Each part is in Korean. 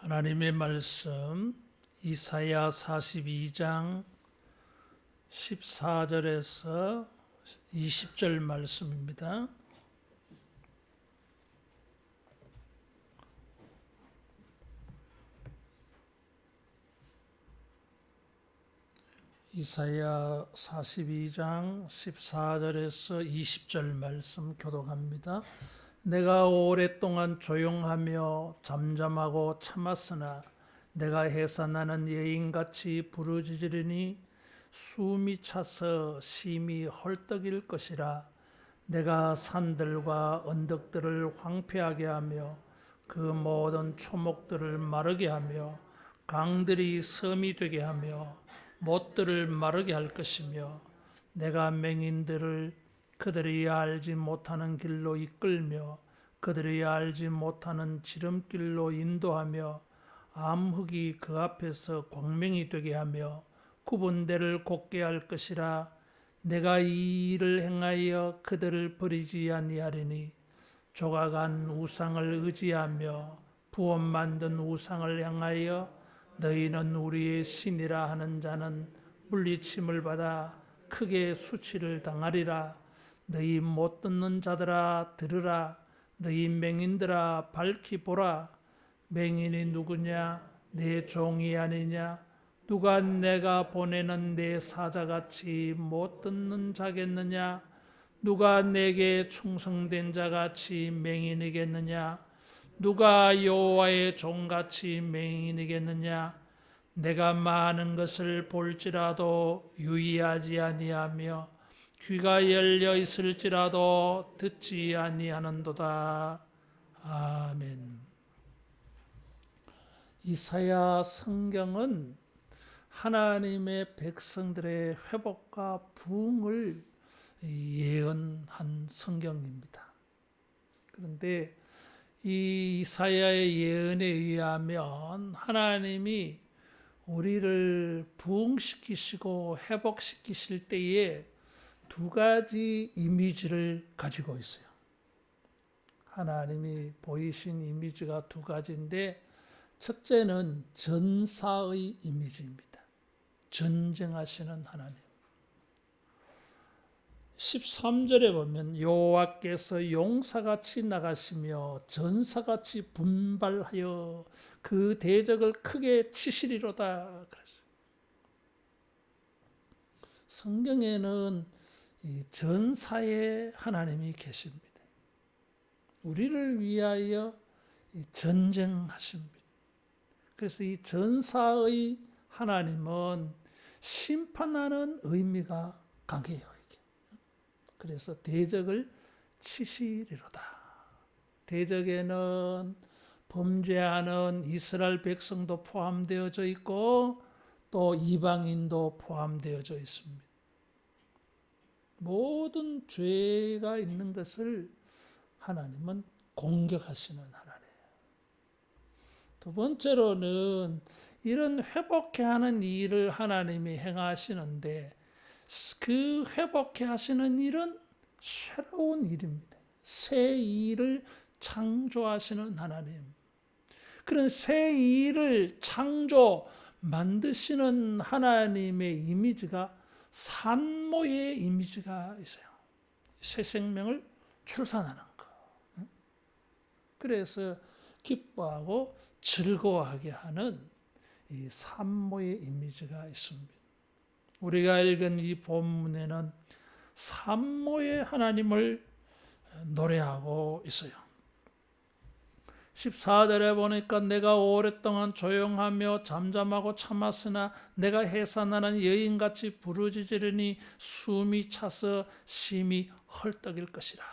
하나님의 말씀 이사야 42장 14절에서 20절 말씀입니다. 이사야 42장 14절에서 20절 말씀 교독합니다. 내가 오랫동안 조용하며 잠잠하고 참았으나 내가 해산하는 여인같이 부르짖으리니 숨이 차서 심히 헐떡일 것이라. 내가 산들과 언덕들을 황폐하게 하며 그 모든 초목들을 마르게 하며 강들이 섬이 되게 하며 못들을 마르게 할 것이며 내가 맹인들을 그들이 알지 못하는 길로 이끌며 그들이 알지 못하는 지름길로 인도하며 암흑이 그 앞에서 광명이 되게 하며 구분대를 곱게 할 것이라. 내가 이 일을 행하여 그들을 버리지 아니하리니 조각한 우상을 의지하며 부업 만든 우상을 향하여 너희는 우리의 신이라 하는 자는 물리침을 받아 크게 수치를 당하리라. 너희 못 듣는 자들아 들으라. 너희 맹인들아 밝히 보라. 맹인이 누구냐? 내 종이 아니냐? 누가 내가 보내는 내 사자같이 못 듣는 자겠느냐? 누가 내게 충성된 자같이 맹인이겠느냐? 누가 여호와의 종같이 맹인이겠느냐? 내가 많은 것을 볼지라도 유의하지 아니하며 귀가 열려 있을지라도 듣지 아니하는도다. 아멘. 이사야 성경은 하나님의 백성들의 회복과 부흥을 예언한 성경입니다. 그런데 이 이사야의 예언에 의하면 하나님이 우리를 부흥시키시고 회복시키실 때에 두 가지 이미지를 가지고 있어요. 하나님이 보이신 이미지가 두 가지인데 첫째는 전사의 이미지입니다. 전쟁하시는 하나님. 13절에 보면 여호와께서 용사같이 나가시며 전사같이 분발하여 그 대적을 크게 치시리로다 그랬어요. 성경에는 이 전사의 하나님이 계십니다. 우리를 위하여 전쟁하십니다. 그래서 이 전사의 하나님은 심판하는 의미가 강해요. 이게. 그래서 대적을 치시리로다. 대적에는 범죄하는 이스라엘 백성도 포함되어져 있고 또 이방인도 포함되어져 있습니다. 모든 죄가 있는 것을 하나님은 공격하시는 하나님. 두 번째로는 이런 회복케 하는 일을 하나님이 행하시는데 그 회복케 하시는 일은 새로운 일입니다. 새 일을 창조하시는 하나님. 그런 새 일을 창조 만드시는 하나님의 이미지가 산모의 이미지가 있어요. 새 생명을 출산하는 것. 그래서 기뻐하고 즐거워하게 하는 이 산모의 이미지가 있습니다. 우리가 읽은 이 본문에는 산모의 하나님을 노래하고 있어요. 14절에 보니까 내가 오랫동안 조용하며 잠잠하고 참았으나 내가 해산하는 여인같이 부르짖으리니 숨이 차서 심히 헐떡일 것이라.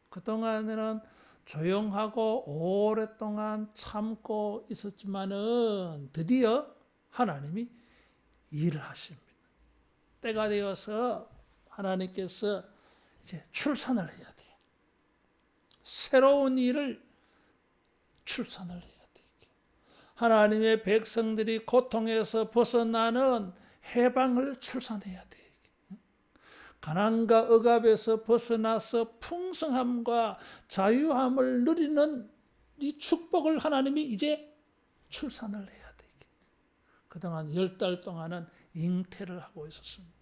그동안에는 조용하고 오랫동안 참고 있었지만은 드디어 하나님이 일을 하십니다. 때가 되어서 하나님께서 이제 출산을 해야 돼요. 새로운 일을 출산을 해야 돼. 하나님의 백성들이 고통에서 벗어나는 해방을 출산해야 돼. 가난과 억압에서 벗어나서 풍성함과 자유함을 누리는 이 축복을 하나님이 이제 출산을 해야 돼. 그동안 10달 동안은 잉태를 하고 있었습니다.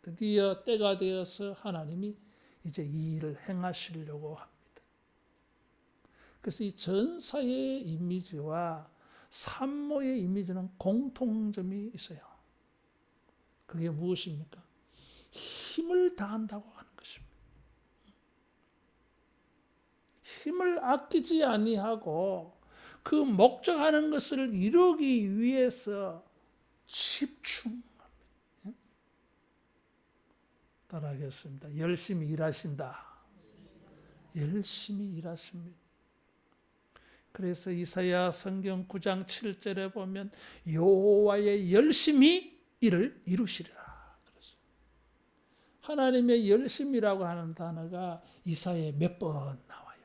드디어 때가 되어서 하나님이 이제 이 일을 행하시려고 합니다. 그래서 이 전사의 이미지와 산모의 이미지는 공통점이 있어요. 그게 무엇입니까? 힘을 다한다고 하는 것입니다. 힘을 아끼지 아니하고 그 목적하는 것을 이루기 위해서 집중합니다. 따라하겠습니다. 열심히 일하신다. 열심히 일하십니다. 그래서 이사야 성경 9장 7절에 보면 여호와의 열심히 일을 이루시리라. 하나님의 열심이라고 하는 단어가 이사야에 몇 번 나와요.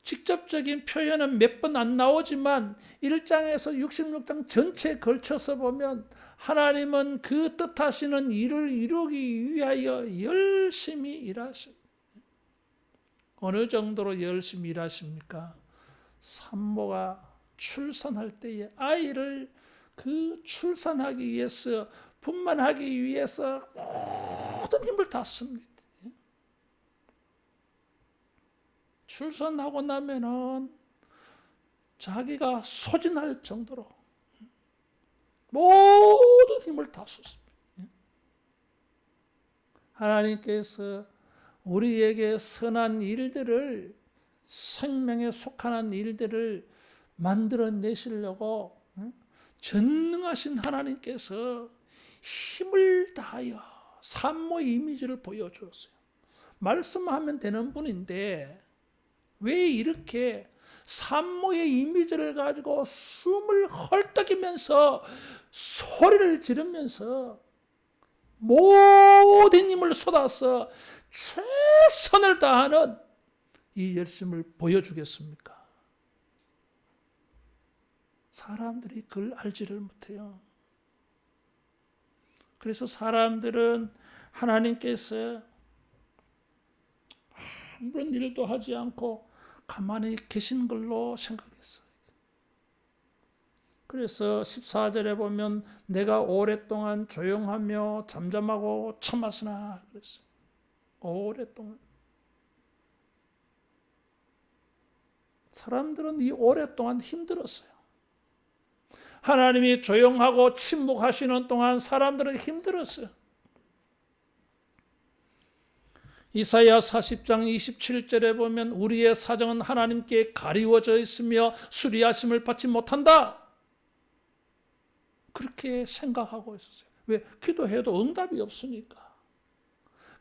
직접적인 표현은 몇 번 안 나오지만 1장에서 66장 전체에 걸쳐서 보면 하나님은 그 뜻하시는 일을 이루기 위하여 열심히 일하십니다. 어느 정도로 열심히 일하십니까? 산모가 출산할 때에 아이를 그 출산하기 위해서 분만하기 위해서 모든 힘을 다 씁니다. 출산하고 나면은 자기가 소진할 정도로 모든 힘을 다 쏟습니다. 하나님께서 우리에게 선한 일들을, 생명에 속한 일들을 만들어내시려고 전능하신 하나님께서 힘을 다하여 산모의 이미지를 보여주었어요. 말씀하면 되는 분인데 왜 이렇게 산모의 이미지를 가지고 숨을 헐떡이면서 소리를 지르면서 모든 힘을 쏟아서 최선을 다하는 이 열심을 보여주겠습니까? 사람들이 그걸 알지를 못해요. 그래서 사람들은 하나님께서 아무런 일도 하지 않고 가만히 계신 걸로 생각했어요. 그래서 14절에 보면 내가 오랫동안 조용하며 잠잠하고 참았으나 그랬어요. 오랫동안. 사람들은 이 오랫동안 힘들었어요. 하나님이 조용하고 침묵하시는 동안 사람들은 힘들었어요. 이사야 40장 27절에 보면 우리의 사정은 하나님께 가리워져 있으며 수리하심을 받지 못한다. 그렇게 생각하고 있었어요. 왜? 기도해도 응답이 없으니까.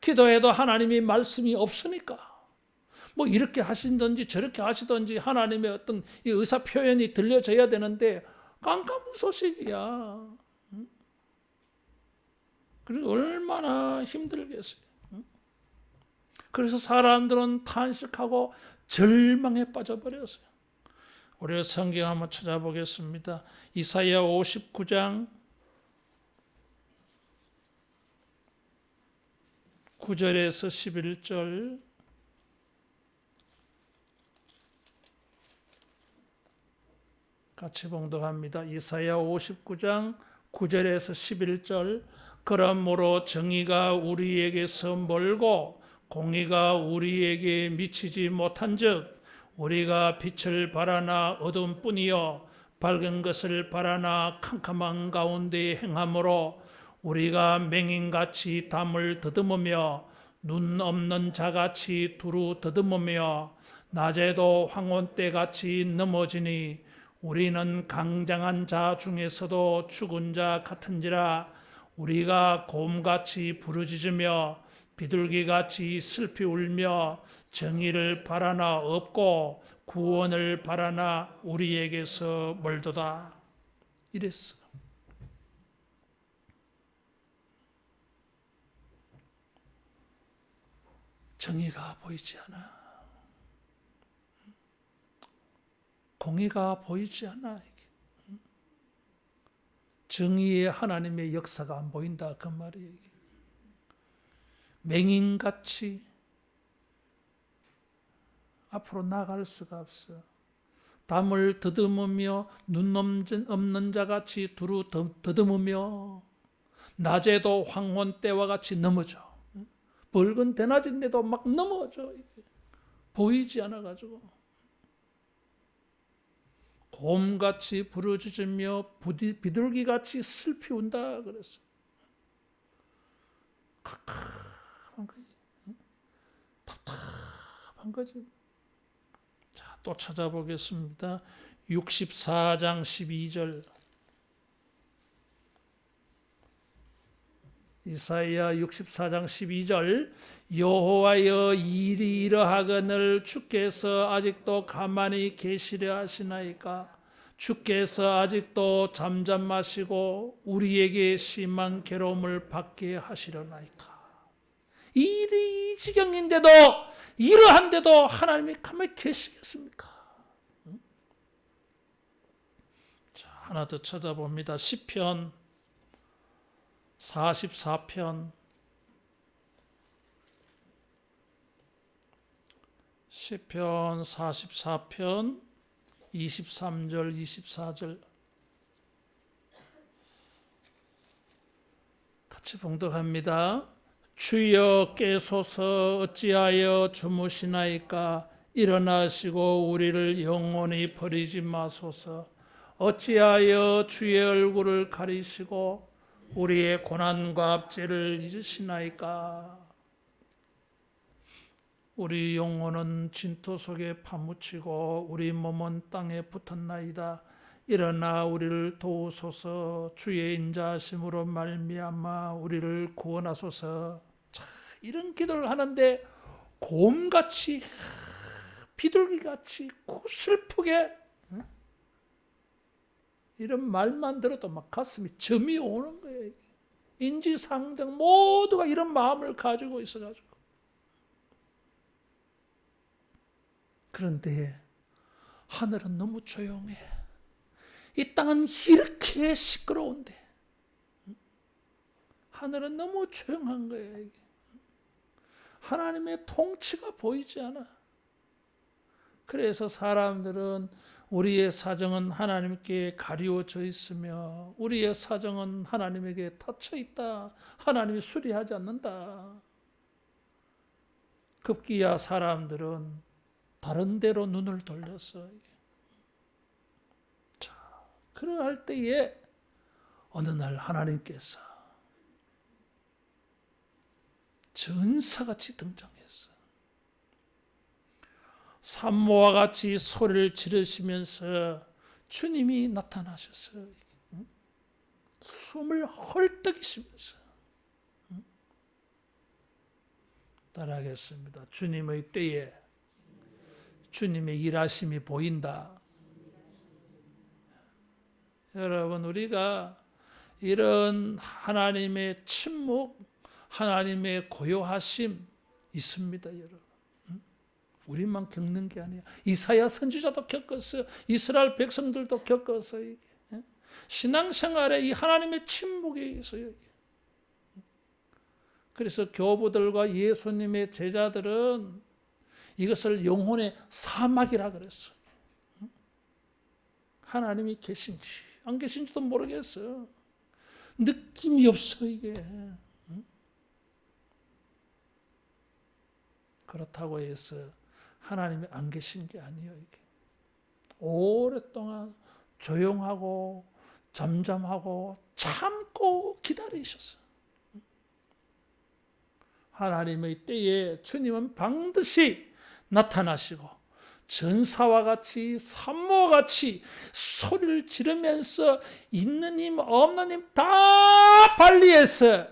기도해도 하나님의 말씀이 없으니까. 뭐 이렇게 하시든지 저렇게 하시든지 하나님의 어떤 이 의사 표현이 들려져야 되는데 깜깜무소식이야. 그리고 얼마나 힘들겠어요. 그래서 사람들은 탄식하고 절망에 빠져버렸어요. 우리 성경 한번 찾아보겠습니다. 이사야 59장 9절에서 11절 같이 봉독합니다. 이사야 59장 9절에서 11절 그러므로 정의가 우리에게서 멀고 공의가 우리에게 미치지 못한즉 우리가 빛을 바라나 어둠뿐이요 밝은 것을 바라나 캄캄한 가운데 행함으로 우리가 맹인같이 담을 더듬으며 눈 없는 자같이 두루 더듬으며 낮에도 황혼때같이 넘어지니 우리는 강장한 자 중에서도 죽은 자 같은지라 우리가 곰같이 부르짖으며 비둘기같이 슬피 울며 정의를 바라나 없고 구원을 바라나 우리에게서 멀도다. 이랬어. 정의가 보이지 않아. 공의가 보이지 않아. 정의의 하나님의 역사가 안 보인다. 그 말이에요. 맹인같이 앞으로 나갈 수가 없어. 담을 더듬으며 눈 없는 자같이 두루 더듬으며 낮에도 황혼 때와 같이 넘어져. 붉은 대낮인데도 막 넘어져. 보이지 않아가지고 곰같이 부르짖으며 비둘기같이 슬피 운다 그랬어. 깝깝한 거지. 답답한 거지. 자, 또 찾아보겠습니다. 64장 12절. 이사야 64장 12절. 여호와여 일이 이러하거늘 주께서 아직도 가만히 계시려 하시나이까. 주께서 아직도 잠잠하시고 우리에게 심한 괴로움을 받게 하시려나이까. 일이 이 지경인데도 이러한데도 하나님이 가만히 계시겠습니까? 자, 하나 더 찾아봅니다. 시편 44편 시편 44편 23절 24절 같이 봉독합니다. 주여 깨소서 어찌하여 주무시나이까. 일어나시고 우리를 영원히 버리지 마소서. 어찌하여 주의 얼굴을 가리시고 우리의 고난과 압제를 잊으시나이까. 우리 영혼은 진토 속에 파묻히고 우리 몸은 땅에 붙었나이다. 일어나 우리를 도우소서. 주의 인자하심으로 말미암아 우리를 구원하소서. 자, 이런 기도를 하는데 곰같이 비둘기같이 슬프게 이런 말만 들어도 막 가슴이 점이 오는 거예요. 인지상정 모두가 이런 마음을 가지고 있어가지고. 그런데 하늘은 너무 조용해. 이 땅은 이렇게 시끄러운데 하늘은 너무 조용한 거예요. 하나님의 통치가 보이지 않아. 그래서 사람들은 우리의 사정은 하나님께 가리워져 있으며 우리의 사정은 하나님에게 닫혀 있다. 하나님이 수리하지 않는다. 급기야 사람들은 다른 데로 눈을 돌렸어. 자, 그러할 때에 어느 날 하나님께서 전사같이 등장했어. 산모와 같이 소리를 지르시면서 주님이 나타나셨어요. 숨을 헐떡이시면서. 따라하겠습니다. 주님의 때에 주님의 일하심이 보인다. 여러분, 우리가 이런 하나님의 침묵, 하나님의 고요하심 있습니다, 여러분. 우리만 겪는 게 아니야. 이사야 선지자도 겪었어요. 이스라엘 백성들도 겪었어요. 신앙생활에 이 하나님의 침묵이 있어요. 그래서 교부들과 예수님의 제자들은 이것을 영혼의 사막이라 그랬어요. 하나님이 계신지 안 계신지도 모르겠어요. 느낌이 없어 이게. 그렇다고 해서 하나님이 안 계신 게 아니에요. 이게. 오랫동안 조용하고 잠잠하고 참고 기다리셨어요. 하나님의 때에 주님은 반드시 나타나시고 전사와 같이 산모와 같이 소리를 지르면서 있는 힘 없는 힘 다 발휘해서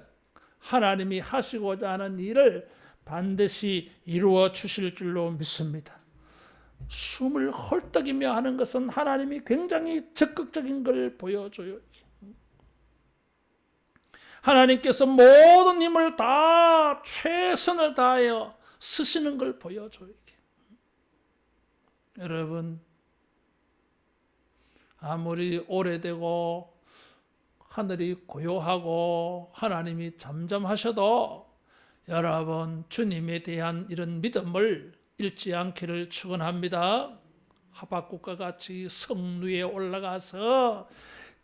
하나님이 하시고자 하는 일을 반드시 이루어 주실 줄로 믿습니다. 숨을 헐떡이며 하는 것은 하나님이 굉장히 적극적인 걸 보여줘요. 하나님께서 모든 힘을 다 최선을 다하여 쓰시는 걸 보여줘요. 여러분, 아무리 오래되고 하늘이 고요하고 하나님이 잠잠하셔도 여러분 주님에 대한 이런 믿음을 잃지 않기를 축원합니다. 하박국과 같이 성 위에 올라가서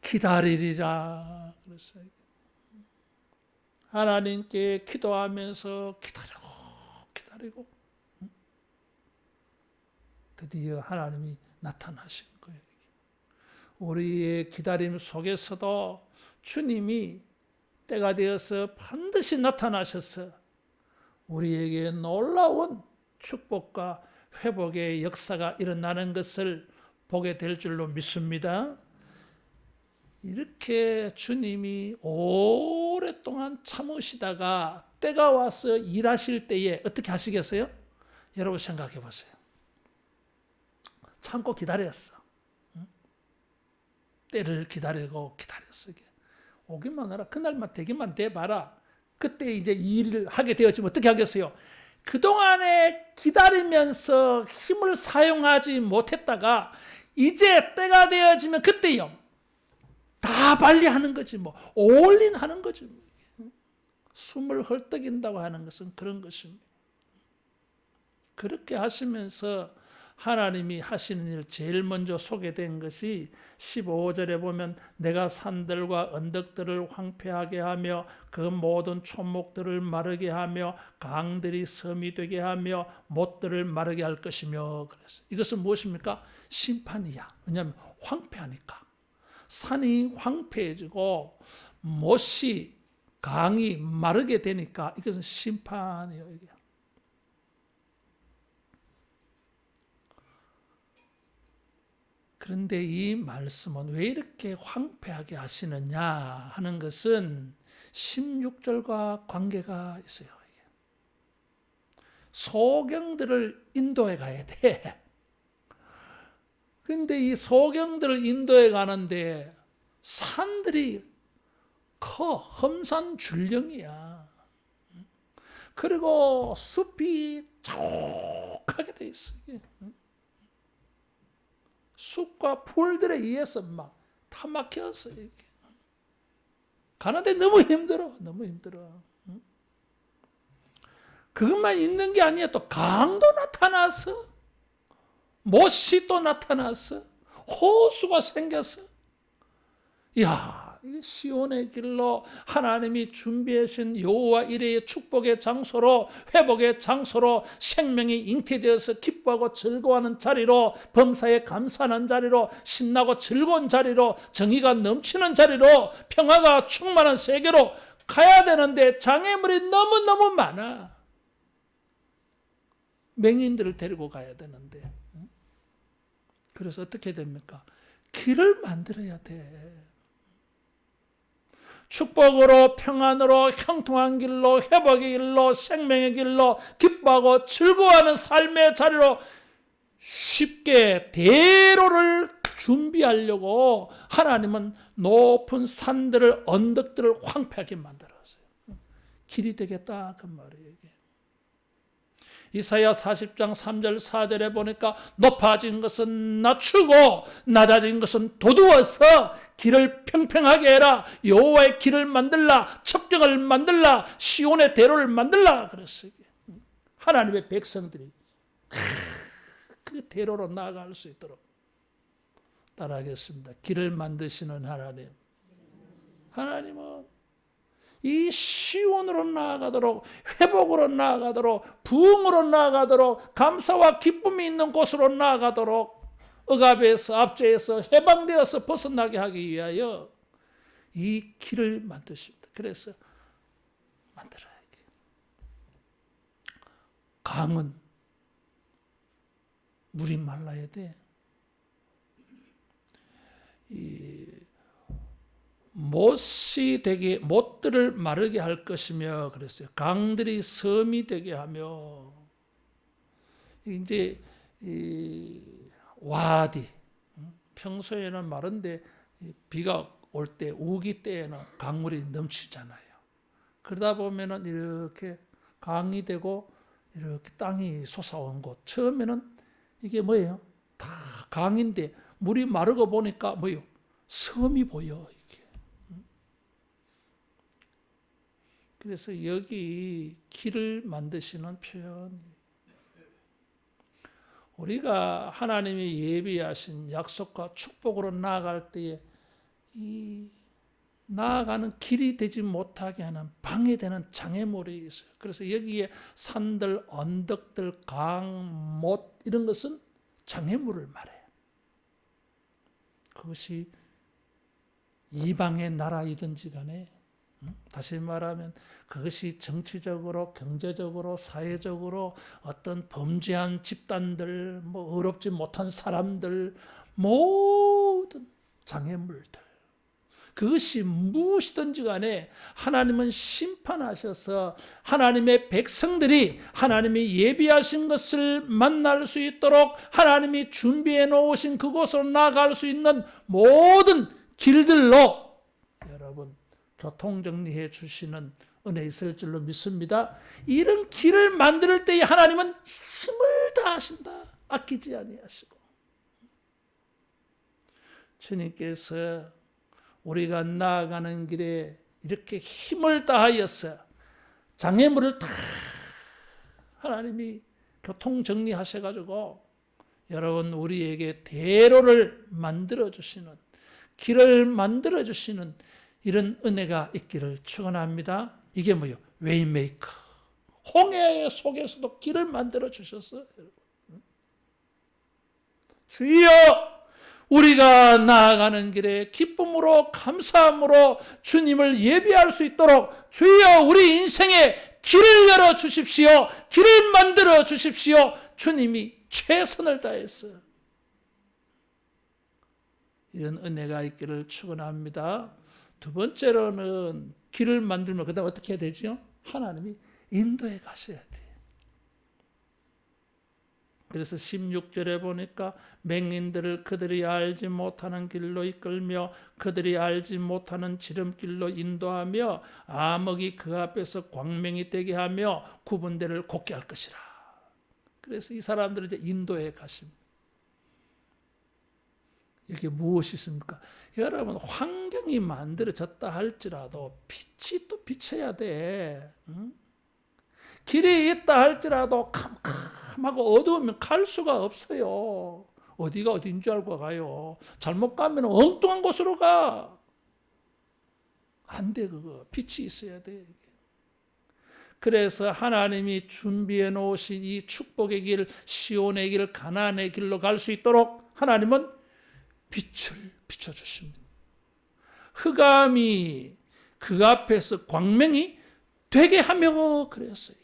기다리리라 그랬어요. 하나님께 기도하면서 기다리고 드디어 하나님이 나타나신 거예요. 우리의 기다림 속에서도 주님이 때가 되어서 반드시 나타나셔서 우리에게 놀라운 축복과 회복의 역사가 일어나는 것을 보게 될 줄로 믿습니다. 이렇게 주님이 오랫동안 참으시다가 때가 와서 일하실 때에 어떻게 하시겠어요? 여러분 생각해 보세요. 참고 기다렸어. 때를 기다리고 기다렸어. 오기만 하라. 그날만 되기만 돼봐라. 그때 이제 일을 하게 되었지만 어떻게 하겠어요? 그동안에 기다리면서 힘을 사용하지 못했다가 이제 때가 되어지면 그때요. 다 빨리 하는 거지 뭐. 올인 하는 거지. 숨을 헐떡인다고 하는 것은 그런 것입니다. 그렇게 하시면서 하나님이 하시는 일 제일 먼저 소개된 것이 15절에 보면 내가 산들과 언덕들을 황폐하게 하며 그 모든 촌목들을 마르게 하며 강들이 섬이 되게 하며 못들을 마르게 할 것이며 그랬어요. 이것은 무엇입니까? 심판이야. 왜냐하면 황폐하니까. 산이 황폐해지고 못이 강이 마르게 되니까 이것은 심판이에요. 이게. 그런데 이 말씀은 왜 이렇게 황폐하게 하시느냐 하는 것은 16절과 관계가 있어요. 소경들을 인도해 가야 돼. 근데 이 소경들을 인도해 가는데 산들이 커, 험산줄령이야. 그리고 숲이 촉하게 돼 있어. 숲과 풀들에 의해서 막 다 막혔어. 가는데 너무 힘들어. 너무 힘들어. 그것만 있는 게 아니야. 또 강도 나타나서 못이 또 나타나서 호수가 생겼어. 이야, 이게 시온의 길로 하나님이 준비하신 여호와 이레의 축복의 장소로, 회복의 장소로, 생명이 잉태되어서 기뻐하고 즐거워하는 자리로, 범사에 감사하는 자리로, 신나고 즐거운 자리로, 정의가 넘치는 자리로, 평화가 충만한 세계로 가야 되는데 장애물이 너무너무 많아. 맹인들을 데리고 가야 되는데. 그래서 어떻게 됩니까? 길을 만들어야 돼. 축복으로, 평안으로, 형통한 길로, 회복의 길로, 생명의 길로, 기뻐하고 즐거워하는 삶의 자리로 쉽게 대로를 준비하려고 하나님은 높은 산들을, 언덕들을 황폐하게 만들었어요. 길이 되겠다 그 말이에요. 이사야 40장 3절 4절에 보니까 높아진 것은 낮추고 낮아진 것은 도두어서 길을 평평하게 해라. 여호와의 길을 만들라. 첩경을 만들라. 시온의 대로를 만들라. 그랬어요. 하나님의 백성들이 그 대로로 나아갈 수 있도록 따라하겠습니다. 길을 만드시는 하나님. 하나님은 이 시온으로 나아가도록, 회복으로 나아가도록, 부흥으로 나아가도록, 감사와 기쁨이 있는 곳으로 나아가도록, 억압에서, 압제에서 해방되어서 벗어나게 하기 위하여 이 길을 만드십니다. 그래서 만들어야 돼. 강은 물이 말라야 돼. 못이 되게, 못들을 마르게 할 것이며 그랬어요. 강들이 섬이 되게 하며, 이제 이 와디, 평소에는 마른데 비가 올 때, 우기 때에는 강물이 넘치잖아요. 그러다 보면은 이렇게 강이 되고 이렇게 땅이 솟아온 곳. 처음에는 이게 뭐예요? 다 강인데 물이 마르고 보니까 뭐예요? 섬이 보여. 그래서 여기 길을 만드시는 표현, 우리가 하나님이 예비하신 약속과 축복으로 나아갈 때에 이 나아가는 길이 되지 못하게 하는 방해되는 장애물이 있어요. 그래서 여기에 산들, 언덕들, 강, 못 이런 것은 장애물을 말해요. 그것이 이방의 나라이든지 간에 다시 말하면 그것이 정치적으로, 경제적으로, 사회적으로 어떤 범죄한 집단들, 뭐 의롭지 못한 사람들, 모든 장애물들, 그것이 무엇이든지 간에 하나님은 심판하셔서 하나님의 백성들이 하나님이 예비하신 것을 만날 수 있도록 하나님이 준비해 놓으신 그곳으로 나아갈 수 있는 모든 길들로 여러분 교통정리해 주시는 은혜 있을 줄로 믿습니다. 이런 길을 만들 때에 하나님은 힘을 다하신다. 아끼지 아니하시고. 주님께서 우리가 나아가는 길에 이렇게 힘을 다하여서 장애물을 다 하나님이 교통정리하셔가지고 여러분 우리에게 대로를 만들어주시는, 길을 만들어주시는 이런 은혜가 있기를 축원합니다. 이게 뭐예요? 웨이메이커. 홍해 속에서도 길을 만들어 주셨어요. 주여, 우리가 나아가는 길에 기쁨으로 감사함으로 주님을 예비할 수 있도록 주여 우리 인생에 길을 열어 주십시오. 길을 만들어 주십시오. 주님이 최선을 다했어요. 이런 은혜가 있기를 축원합니다. 두 번째로는 길을 만들면 그다음 어떻게 해야 되죠? 하나님이 인도해 가셔야 돼요. 그래서 16절에 보니까 맹인들을 그들이 알지 못하는 길로 이끌며 그들이 알지 못하는 지름길로 인도하며 암흑이 그 앞에서 광명이 되게 하며 구분대를 곱게 할 것이라. 그래서 이 사람들을 이제 인도해 가십니다. 이게 무엇이 있습니까? 여러분 환경이 만들어졌다 할지라도 빛이 또 비쳐야 돼. 응? 길이 있다 할지라도 캄캄하고 어두우면 갈 수가 없어요. 어디가 어딘 줄 알고 가요. 잘못 가면 엉뚱한 곳으로 가. 안 돼 그거. 빛이 있어야 돼. 그래서 하나님이 준비해 놓으신 이 축복의 길, 시온의 길, 가나안의 길로 갈 수 있도록 하나님은 빛을 비춰주십니다. 흑암이 그 앞에서 광명이 되게 하며 그랬어요.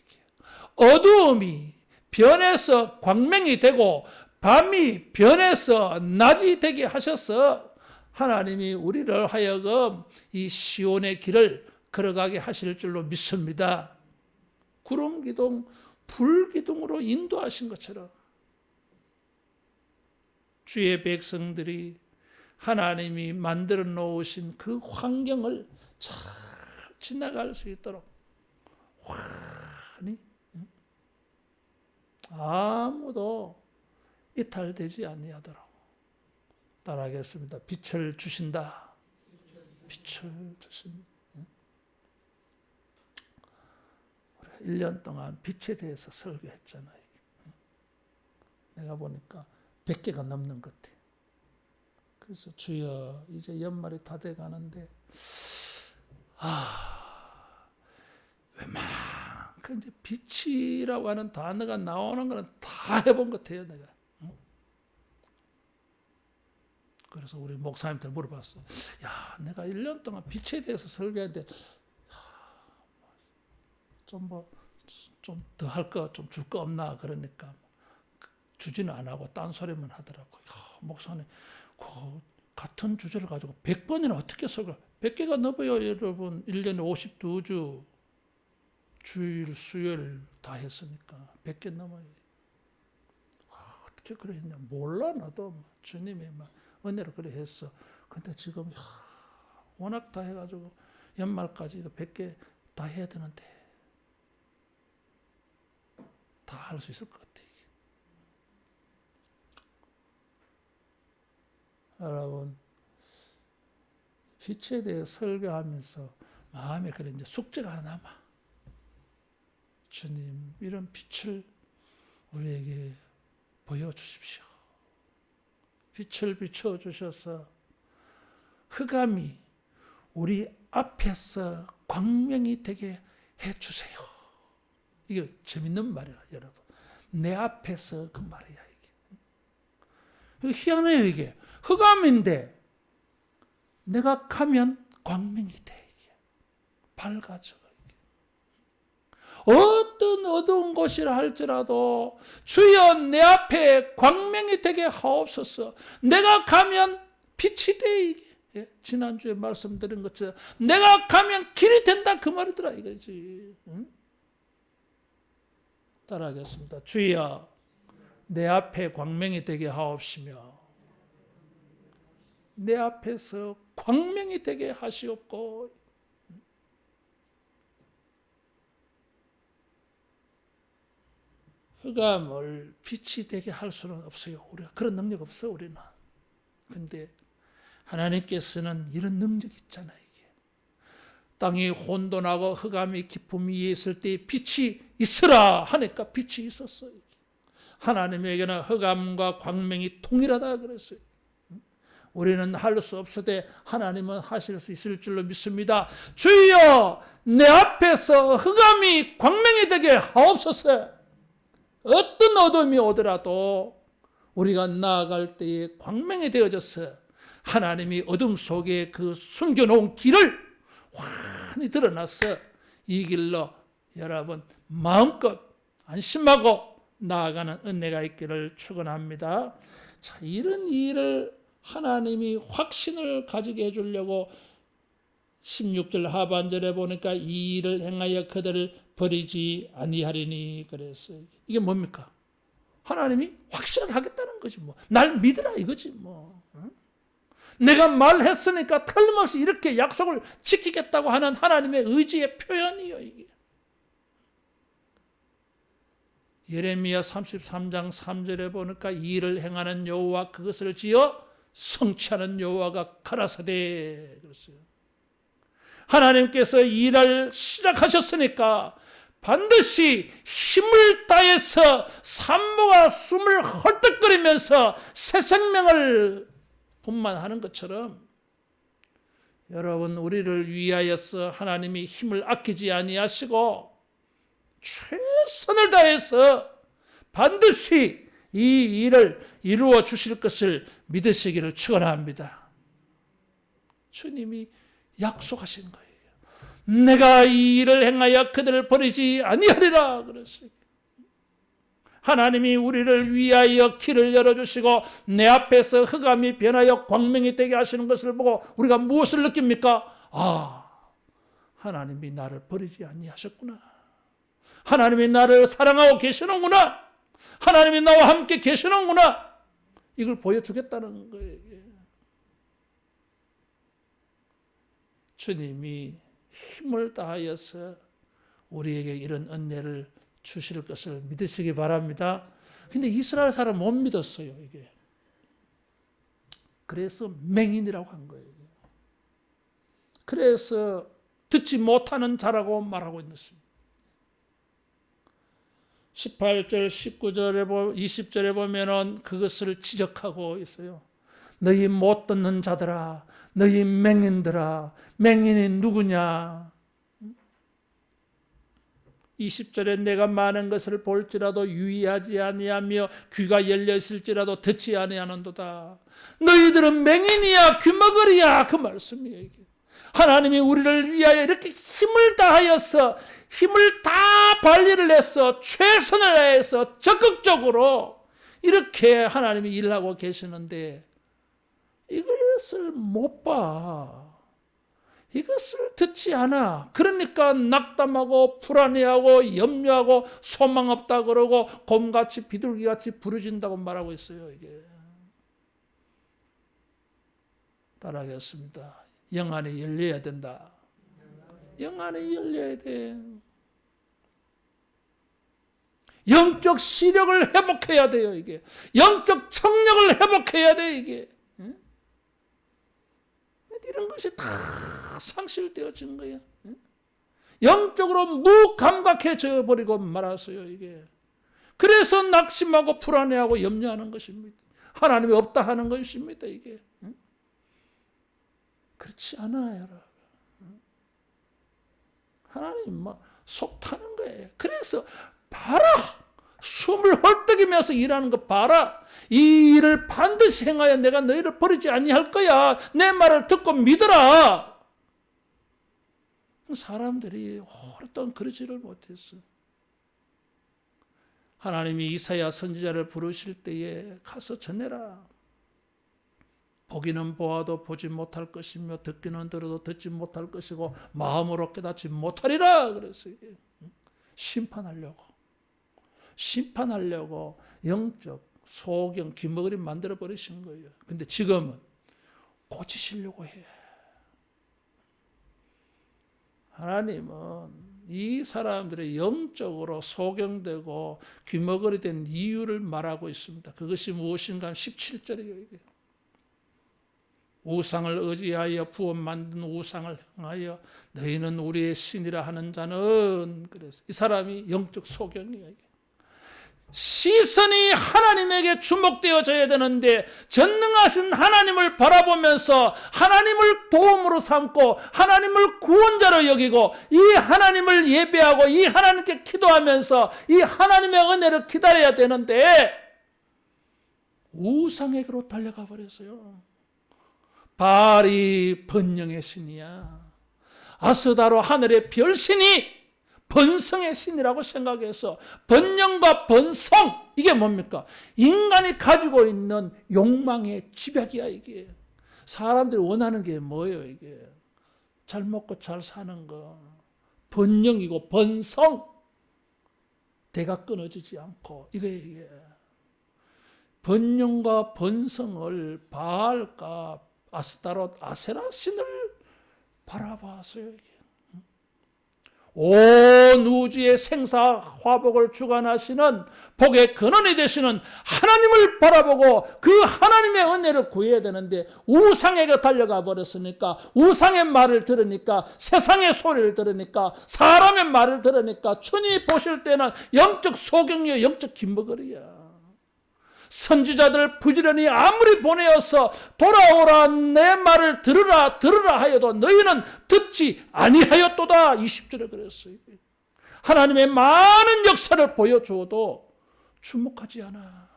어두움이 변해서 광명이 되고 밤이 변해서 낮이 되게 하셔서 하나님이 우리를 하여금 이 시온의 길을 걸어가게 하실 줄로 믿습니다. 구름 기둥, 불 기둥으로 인도하신 것처럼 주의 백성들이 하나님이 만들어 놓으신 그 환경을 잘 지나갈 수 있도록 환히 아무도 이탈되지 아니하도록 따라하겠습니다. 빛을 주신다. 빛을 주신다. 우리가 1년 동안 빛에 대해서 설교했잖아요. 내가 보니까 100개가 넘는 것 같아요. 그래서 주여 이제 연말이 다 돼가는데 웬만큼 이제 빛이라고 하는 단어가 나오는 거는 다 해본 것 같아요 내가. 그래서 우리 목사님한테 물어봤어. 야, 내가 1년 동안 빛에 대해서 설교했는데 좀 더 할 거, 좀 줄 거 없나 그러니까 주지는 안 하고 딴소리만 하더라고요. 목사님 그 같은 주제를 가지고 100번이나 어떻게 설교? 100개가 넘어요 여러분. 1년에 52주 주일 수요일 다 했으니까 100개 넘어요. 어떻게 그래 했냐? 몰라 나도. 주님이 막 은혜로 그래 했어. 근데 지금 워낙 다 해가지고 연말까지 100개 다 해야 되는데 다 할 수 있을 것 같아. 여러분 빛에 대해 설교하면서 마음에 그래 이제 숙제가 남아. 주님 이런 빛을 우리에게 보여주십시오. 빛을 비춰주셔서 흑암이 우리 앞에서 광명이 되게 해주세요. 이게 재밌는 말이야, 여러분. 내 앞에서 그 말이야, 이게. 희한해요, 이게. 흑암인데 내가 가면 광명이 돼, 이게. 밝아져. 이게. 어떤 어두운 곳이라 할지라도 주여 내 앞에 광명이 되게 하옵소서. 내가 가면 빛이 돼, 이게. 예? 지난주에 말씀드린 것처럼 내가 가면 길이 된다 그 말이더라 이거지. 응? 따라하겠습니다. 주여 내 앞에 광명이 되게 하옵시며 내 앞에서 광명이 되게 하시옵고 흑암을 빛이 되게 할 수는 없어요. 우리가 그런 능력 없어 우리는. 근데 하나님께서는 이런 능력이 있잖아요. 이게. 땅이 혼돈하고 흑암이 깊음 위에 있을 때 빛이 있으라 하니까 빛이 있었어요. 하나님에게는 흑암과 광명이 동일하다 그랬어요. 우리는 할 수 없으되 하나님은 하실 수 있을 줄로 믿습니다. 주여 내 앞에서 흑암이 광명이 되게 하옵소서. 어떤 어둠이 오더라도 우리가 나아갈 때에 광명이 되어져서 하나님이 어둠 속에 그 숨겨놓은 길을 환히 드러나서 이 길로 여러분 마음껏 안심하고 나아가는 은혜가 있기를 축원합니다. 자, 이런 일을 하나님이 확신을 가지게 해주려고 16절 하반절에 보니까 이 일을 행하여 그들을 버리지 아니하리니 그랬어요. 이게 뭡니까? 하나님이 확실하게 하겠다는 거지 뭐. 날 믿으라 이거지 뭐. 내가 말했으니까 틀림없이 이렇게 약속을 지키겠다고 하는 하나님의 의지의 표현이요 이게. 예레미야 33장 3절에 보니까 이 일을 행하는 여호와 그것을 지어 성취하는 여호와가 가라사대 그랬어요. 하나님께서 이 일을 시작하셨으니까 반드시 힘을 다해서 산모가 숨을 헐떡거리면서 새 생명을 분만하는 것처럼 여러분 우리를 위하여서 하나님이 힘을 아끼지 아니하시고 최선을 다해서 반드시 이 일을 이루어 주실 것을 믿으시기를 축원합니다. 주님이 약속하신 거예요. 내가 이 일을 행하여 그들을 버리지 아니하리라 그랬어요. 하나님이 우리를 위하여 길을 열어주시고 내 앞에서 흑암이 변하여 광명이 되게 하시는 것을 보고 우리가 무엇을 느낍니까? 아, 하나님이 나를 버리지 아니하셨구나. 하나님이 나를 사랑하고 계시는구나. 하나님이 나와 함께 계시는구나. 이걸 보여주겠다는 거예요. 주님이 힘을 다하여서 우리에게 이런 은혜를 주실 것을 믿으시기 바랍니다. 근데 이스라엘 사람 못 믿었어요, 이게. 그래서 맹인이라고 한 거예요. 그래서 듣지 못하는 자라고 말하고 있습니다. 18절, 19절에 20절에 보면은 그것을 지적하고 있어요. 너희 못 듣는 자들아, 너희 맹인들아, 맹인이 누구냐? 20절에 내가 많은 것을 볼지라도 유의하지 아니하며 귀가 열려 있을지라도 듣지 아니하는도다. 너희들은 맹인이야 귀머거리야 그 말씀이에요. 이게. 하나님이 우리를 위하여 이렇게 힘을 다하여서 힘을 다 발휘를 해서 최선을 다해서 적극적으로 이렇게 하나님이 일하고 계시는데 이것을 못 봐. 이것을 듣지 않아. 그러니까 낙담하고 불안해하고 염려하고 소망 없다 그러고 곰같이 비둘기같이 부르진다고 말하고 있어요. 이게. 따라하겠습니다. 영 안이 열려야 된다. 영 안이 열려야 돼. 영적 시력을 회복해야 돼요. 이게. 영적 청력을 회복해야 돼. 이게. 이런 것이 다 상실되어진 거예요. 영적으로 무감각해져 버리고 말았어요. 이게. 그래서 낙심하고 불안해하고 염려하는 것입니다. 하나님이 없다 하는 것입니다. 이게 그렇지 않아요, 여러분. 하나님 속 타는 거예요. 그래서 봐라, 숨을 헐떡이면서 일하는 거 봐라. 이 일을 반드시 행하여 내가 너희를 버리지 아니할 거야. 내 말을 듣고 믿어라. 사람들이 오랫동안 그러지를 못했어. 하나님이 이사야 선지자를 부르실 때에 가서 전해라. 보기는 보아도 보지 못할 것이며 듣기는 들어도 듣지 못할 것이고 마음으로 깨닫지 못하리라. 그래서 이게 심판하려고 영적 소경 귀머거리 만들어 버리신 거예요. 근데 지금은 고치시려고 해. 하나님은 이 사람들의 영적으로 소경되고 귀머거리 된 이유를 말하고 있습니다. 그것이 무엇인가 17절이에요. 이게. 우상을 의지하여 부어 만든 우상을 행하여 너희는 우리의 신이라 하는 자는, 그래서 이 사람이 영적 소경이에요. 시선이 하나님에게 주목되어져야 되는데 전능하신 하나님을 바라보면서 하나님을 도움으로 삼고 하나님을 구원자로 여기고 이 하나님을 예배하고 이 하나님께 기도하면서 이 하나님의 은혜를 기다려야 되는데 우상에게로 달려가 버렸어요. 바알이 번영의 신이야. 아스다로 하늘의 별신이 번성의 신이라고 생각해서 번영과 번성, 이게 뭡니까? 인간이 가지고 있는 욕망의 집약이야. 이게 사람들이 원하는 게 뭐예요? 이게 잘 먹고 잘 사는 거, 번영이고 번성, 대가 끊어지지 않고, 이게 번영과 번성을 바알과 아스타롯, 아세라 신을 바라봤어요. 이게. 온 우주의 생사 화복을 주관하시는 복의 근원이 되시는 하나님을 바라보고 그 하나님의 은혜를 구해야 되는데 우상에게 달려가 버렸으니까, 우상의 말을 들으니까, 세상의 소리를 들으니까, 사람의 말을 들으니까 주님이 보실 때는 영적 소경이요, 영적 김머거리야. 선지자들을 부지런히 아무리 보내어서 돌아오라, 내 말을 들으라 하여도 너희는 듣지 아니하였도다. 20절에 그랬어요. 하나님의 많은 역사를 보여주어도 주목하지 않아.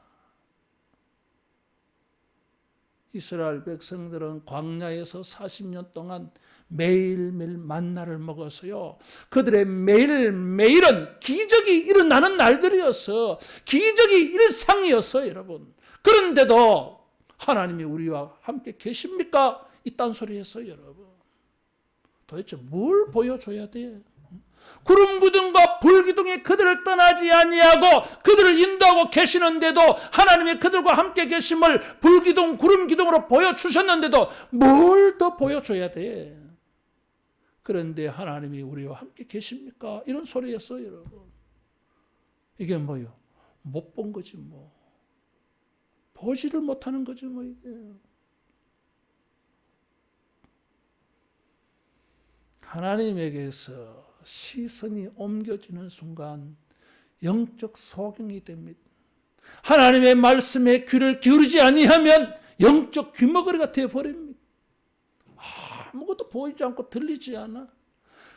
이스라엘 백성들은 광야에서 40년 동안 매일매일 만나를 먹어서요, 그들의 매일매일은 기적이 일어나는 날들이어서 기적이 일상이었어요, 여러분. 그런데도 하나님이 우리와 함께 계십니까? 이딴 소리 했어요, 여러분. 도대체 뭘 보여줘야 돼? 구름 기둥과 불 기둥이 그들을 떠나지 아니하고 그들을 인도하고 계시는데도, 하나님이 그들과 함께 계심을 불 기둥, 구름 기둥으로 보여주셨는데도 뭘 더 보여줘야 돼? 그런데 하나님이 우리와 함께 계십니까? 이런 소리였어요, 여러분. 이게 뭐요? 못 본 거지 뭐. 보지를 못하는 거지 뭐 이게. 하나님에게서 시선이 옮겨지는 순간 영적 소경이 됩니다. 하나님의 말씀에 귀를 기울이지 아니하면 영적 귀머거리가 되어버립니다. 아무것도 보이지 않고 들리지 않아.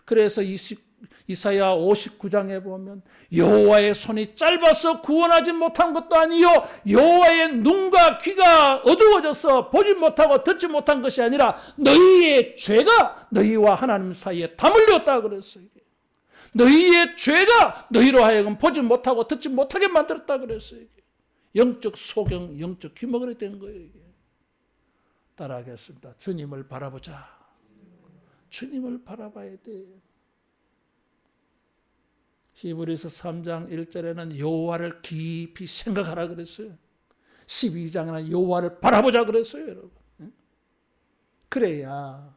그래서 이사야 59장에 보면 여호와의 손이 짧아서 구원하지 못한 것도 아니요, 여호와의 눈과 귀가 어두워져서 보지 못하고 듣지 못한 것이 아니라 너희의 죄가 너희와 하나님 사이에 담을렸다 그랬어요. 너희의 죄가 너희로 하여금 보지 못하고 듣지 못하게 만들었다 그랬어요. 영적 소경, 영적 귀머거리 된 거예요. 따라하겠습니다. 주님을 바라보자. 주님을 바라봐야 돼. 히브리서 3장 1절에는 여호와를 깊이 생각하라 그랬어요. 12장에는 여호와를 바라보자 그랬어요, 여러분. 그래야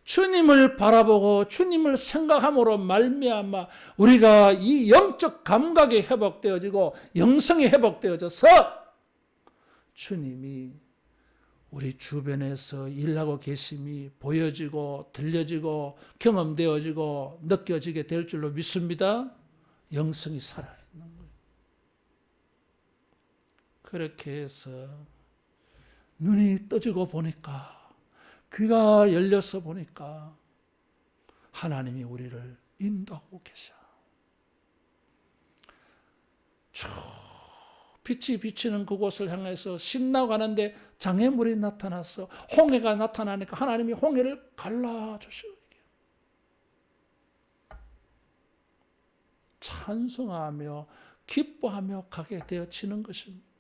주님을 바라보고 주님을 생각함으로 말미암아 우리가 이 영적 감각이 회복되어지고 영성이 회복되어져서 주님이 우리 주변에서 일하고 계심이 보여지고 들려지고 경험되어지고 느껴지게 될 줄로 믿습니다. 영성이 살아있는 거예요. 그렇게 해서 눈이 떠지고 보니까, 귀가 열려서 보니까 하나님이 우리를 인도하고 계셔. 쭉 빛이 비치는 그곳을 향해서 신나고 가는데 장애물이 나타났어. 홍해가 나타나니까 하나님이 홍해를 갈라주셔. 찬송하며 기뻐하며 가게 되어지는 것입니다.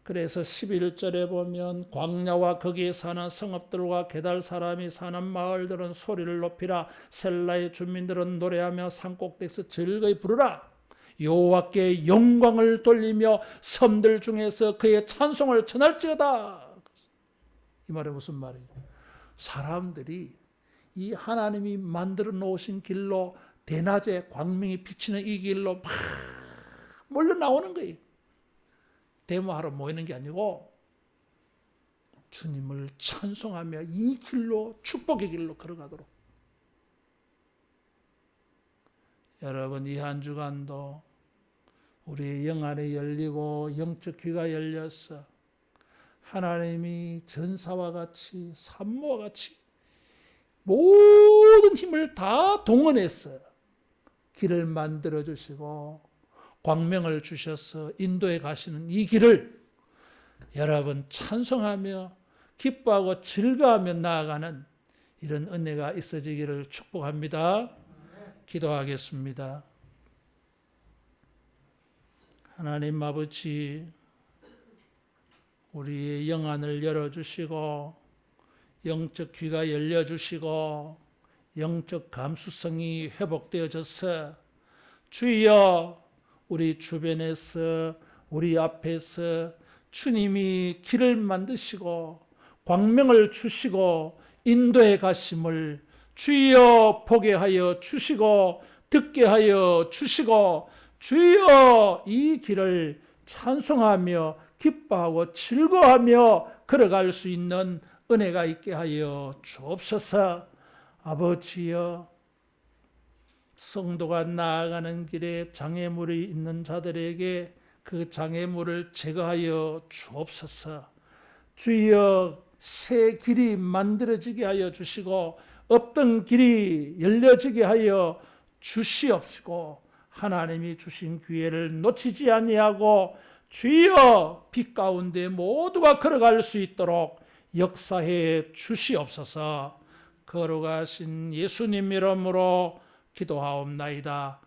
그래서 11절에 보면 광야와 거기에 사는 성읍들과 게달 사람이 사는 마을들은 소리를 높이라. 셀라의 주민들은 노래하며 산꼭대기에서 즐거이 부르라. 여호와께 영광을 돌리며 섬들 중에서 그의 찬송을 전할지어다. 이 말은 무슨 말이에요? 사람들이 이 하나님이 만들어 놓으신 길로, 대낮에 광명이 비치는 이 길로 막 몰려 나오는 거예요. 데모하러 모이는 게 아니고 주님을 찬송하며 이 길로, 축복의 길로 걸어가도록. 여러분, 이 한 주간도 우리의 영 안에 열리고 영적 귀가 열려서 하나님이 전사와 같이 산모와 같이 모든 힘을 다 동원해서 길을 만들어 주시고 광명을 주셔서 인도에 가시는 이 길을 여러분 찬송하며 기뻐하고 즐거워하며 나아가는 이런 은혜가 있어지기를 축복합니다. 기도하겠습니다. 하나님 아버지, 우리의 영안을 열어주시고 영적 귀가 열려주시고 영적 감수성이 회복되어져서 주여, 우리 주변에서 우리 앞에서 주님이 길을 만드시고 광명을 주시고 인도에 가심을 주여 보게 하여 주시고 듣게 하여 주시고 주여 이 길을 찬송하며 기뻐하고 즐거워하며 걸어갈 수 있는 은혜가 있게 하여 주옵소서. 아버지여, 성도가 나아가는 길에 장애물이 있는 자들에게 그 장애물을 제거하여 주옵소서. 주여, 새 길이 만들어지게 하여 주시고 없던 길이 열려지게 하여 주시옵시고 하나님이 주신 기회를 놓치지 아니하고 주여 빛 가운데 모두가 걸어갈 수 있도록 역사해 주시옵소서. 걸어가신 예수님 이름으로 기도하옵나이다.